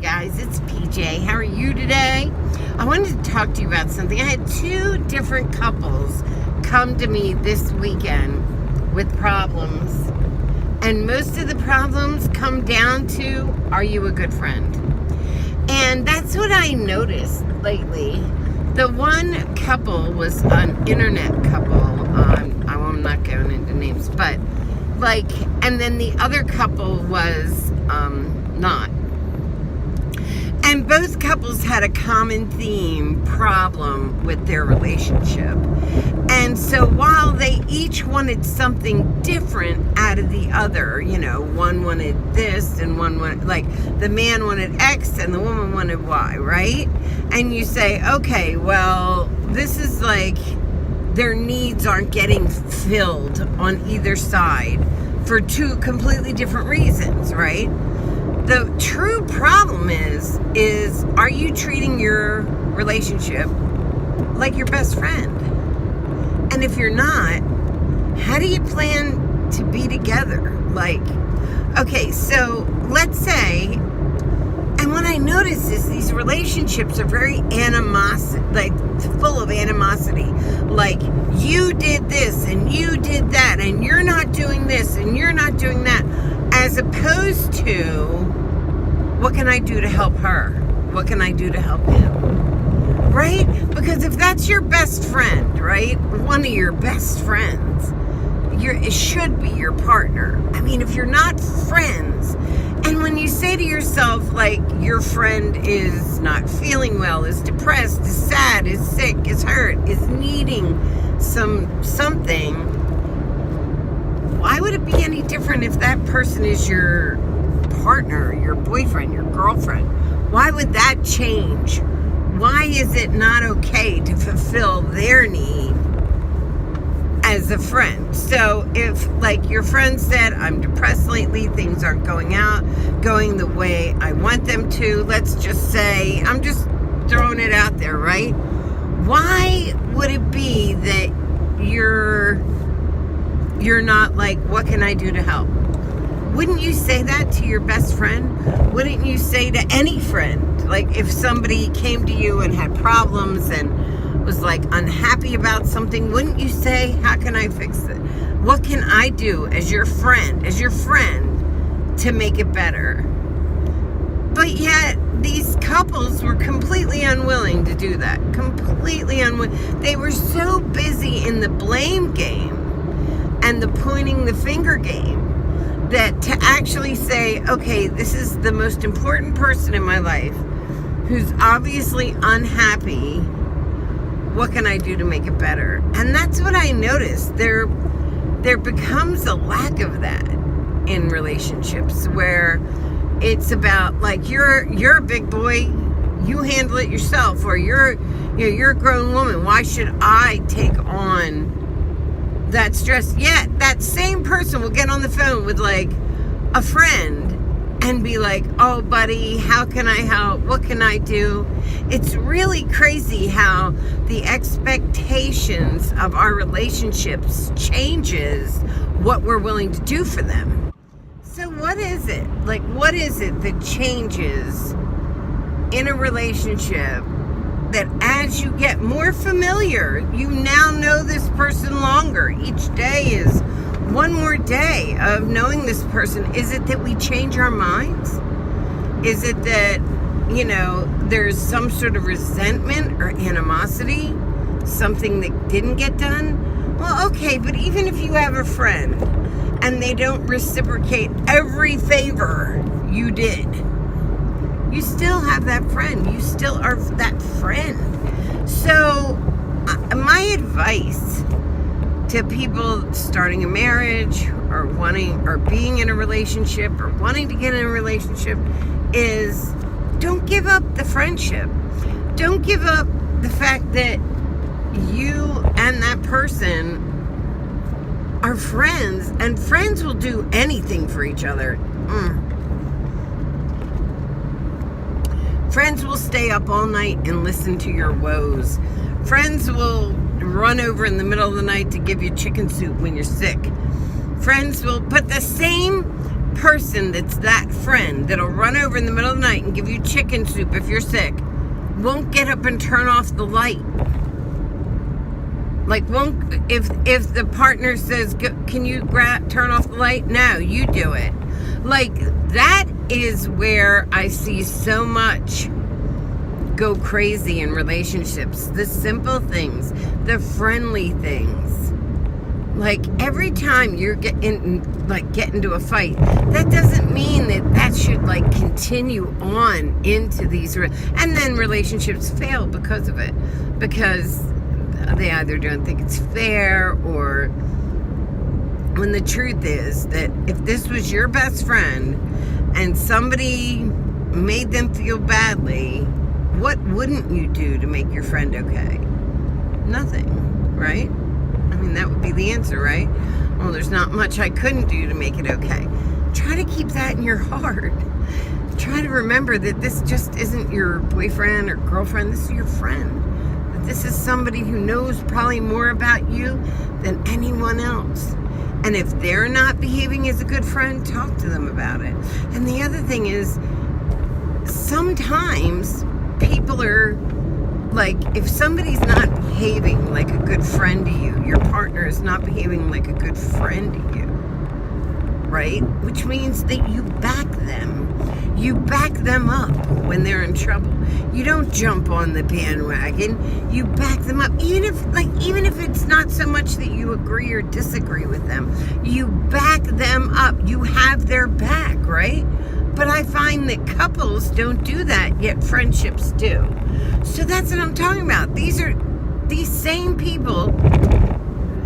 guys, it's PJ. How are you today? I wanted to talk to you about something. I had two different couples come to me this weekend with problems. And most of the problems come down to, are you a good friend? And that's what I noticed lately. The one couple was an internet couple. I'm not going into names, but and then the other couple was not. And both couples had a common theme problem with their relationship. And so while they each wanted something different out of the other, one wanted this and one wanted, the man wanted X and the woman wanted Y, right? And you say, okay, well, this is their needs aren't getting filled on either side for two completely different reasons, right? The true problem is are you treating your relationship like your best friend? And if you're not, how do you plan to be together? Okay, so let's say, and what I notice is these relationships are very full of animosity. You did this and you did that and you're not doing this and you're not doing that, as opposed to, what can I do to help her? What can I do to help him? Right? Because if that's your best friend, right? One of your best friends, it should be your partner. I mean, if you're not friends, and when you say to yourself, your friend is not feeling well, is depressed, is sad, is sick, is hurt, is needing something, why would it be any different if that person is your partner, your boyfriend, your girlfriend? Why would that change? Why is it not okay to fulfill their need as a friend? So if your friend said, I'm depressed lately, things aren't going the way I want them to, let's just say, I'm just throwing it out there, right? Why would it be that you're not what can I do to help? Wouldn't you say that to your best friend? Wouldn't you say to any friend? If somebody came to you and had problems and was unhappy about something, wouldn't you say, how can I fix it? What can I do as your friend to make it better? But yet these couples were completely unwilling to do that. Completely unwilling. They were so busy in the blame game and the pointing the finger game that to actually say, okay, this is the most important person in my life who's obviously unhappy. What can I do to make it better? And that's what I noticed. There becomes a lack of that in relationships where it's about you're a big boy, you handle it yourself, or you're a grown woman. Why should I take on that stress? Yet that same person will get on the phone with a friend and be oh buddy, how can I help? What can I do? It's really crazy how the expectations of our relationships changes what we're willing to do for them. So what is it? What is it that changes in a relationship that as you get more familiar, you now know this person longer? Each day is one more day of knowing this person. Is it that we change our minds? Is it that, there's some sort of resentment or animosity? Something that didn't get done? Well, okay, but even if you have a friend and they don't reciprocate every favor you did, you still have that friend. You still are that friend. So my advice to people starting a marriage or being in a relationship or wanting to get in a relationship is, don't give up the friendship. Don't give up the fact that you and that person are friends, and friends will do anything for each other. Friends will stay up all night and listen to your woes. Friends will run over in the middle of the night to give you chicken soup when you're sick. Friends will, but the same person that's that friend that'll run over in the middle of the night and give you chicken soup if you're sick won't get up and turn off the light. Like, won't, if the partner says, can you turn off the light? No, you do it. Like, that is where I see so much go crazy in relationships. The simple things, the friendly things. Like, every time you're get into a fight, that doesn't mean that should like continue on into these and then relationships fail because of it, because they either don't think it's fair, or when the truth is that if this was your best friend and somebody made them feel badly, what wouldn't you do to make your friend okay? Nothing, right? I mean, that would be the answer, right? Well, there's not much I couldn't do to make it okay. Try to keep that in your heart. Try to remember that this just isn't your boyfriend or girlfriend. This is your friend. That this is somebody who knows probably more about you than anyone else. And if they're not behaving as a good friend, talk to them about it. And the other thing is, sometimes people are like, if somebody's not behaving like a good friend to you, your partner is not behaving like a good friend to you, right? Which means that you back them. You back them up when they're in trouble. You don't jump on the bandwagon. You back them up. Even if it's not so much that you agree or disagree with them, you back them up. You have their back, right? But I find that couples don't do that, yet friendships do. So that's what I'm talking about. These same people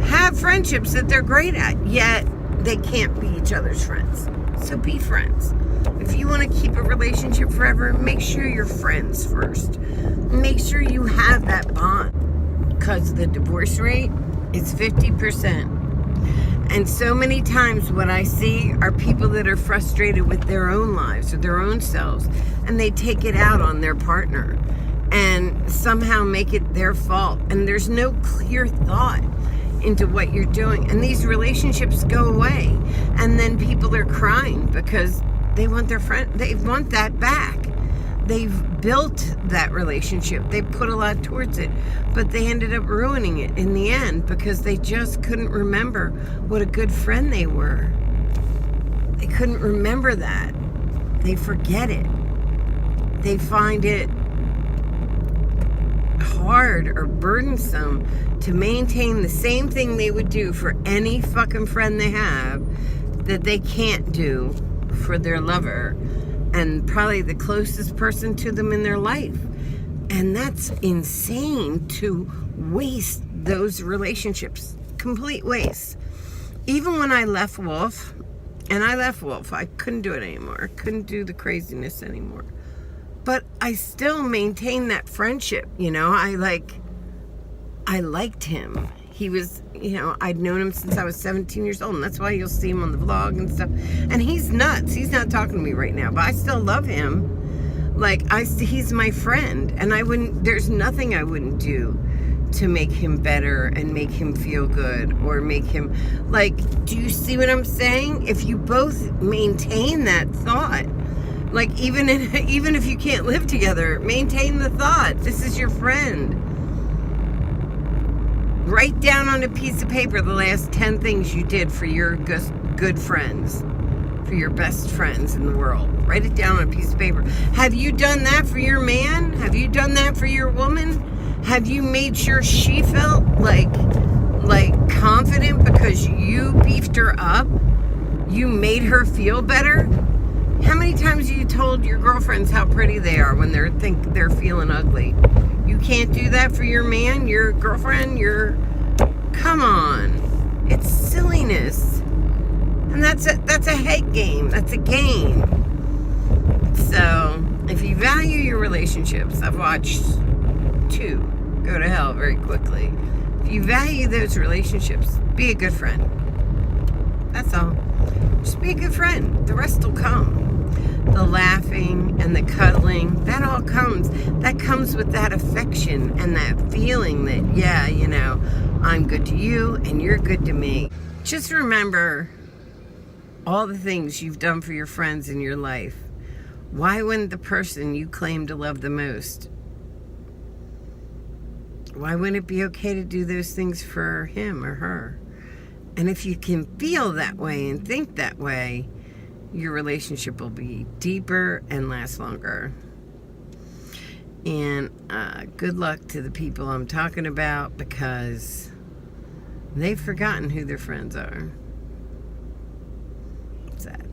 have friendships that they're great at, yet they can't be each other's friends. So be friends. If you want to keep a relationship forever, make sure you're friends first. Make sure you have that bond, because the divorce rate is 50%. And so many times what I see are people that are frustrated with their own lives or their own selves, and they take it out on their partner and somehow make it their fault. And there's no clear thought into what you're doing. And these relationships go away. And then people are crying because they want their friend, they want that back. They've built that relationship. They put a lot towards it, but they ended up ruining it in the end because they just couldn't remember what a good friend they were. They couldn't remember that. They forget it. They find it hard or burdensome to maintain the same thing they would do for any fucking friend they have that they can't do for their lover and probably the closest person to them in their life. And that's insane, to waste those relationships. Complete waste. Even when I left Wolf, I couldn't do it anymore. I couldn't do the craziness anymore. But I still maintained that friendship, you know. I liked him. He was, I'd known him since I was 17 years old, and that's why you'll see him on the vlog and stuff. And he's nuts. He's not talking to me right now, but I still love him. He's my friend, and there's nothing I wouldn't do to make him better and make him feel good, or make him, do you see what I'm saying? If you both maintain that thought, even if you can't live together, maintain the thought. This is your friend. Write down on a piece of paper the last 10 things you did for your good friends, for your best friends in the world. Write it down on a piece of paper. Have you done that for your man? Have you done that for your woman? Have you made sure she felt like confident because you beefed her up? You made her feel better? How many times have you told your girlfriends how pretty they are when they're feeling ugly? You can't do that for your man, your girlfriend, come on. It's silliness. And that's a head game. That's a game. So, if you value your relationships, I've watched 2 go to hell very quickly. If you value those relationships, be a good friend. That's all. Just be a good friend. The rest will come. The laughing and the cuddling, that all comes. That comes with that affection and that feeling that, I'm good to you and you're good to me. Just remember all the things you've done for your friends in your life, why wouldn't the person you claim to love the most, why wouldn't it be okay to do those things for him or her? And if you can feel that way and think that way, your relationship will be deeper and last longer. And good luck to the people I'm talking about, because they've forgotten who their friends are. Sad.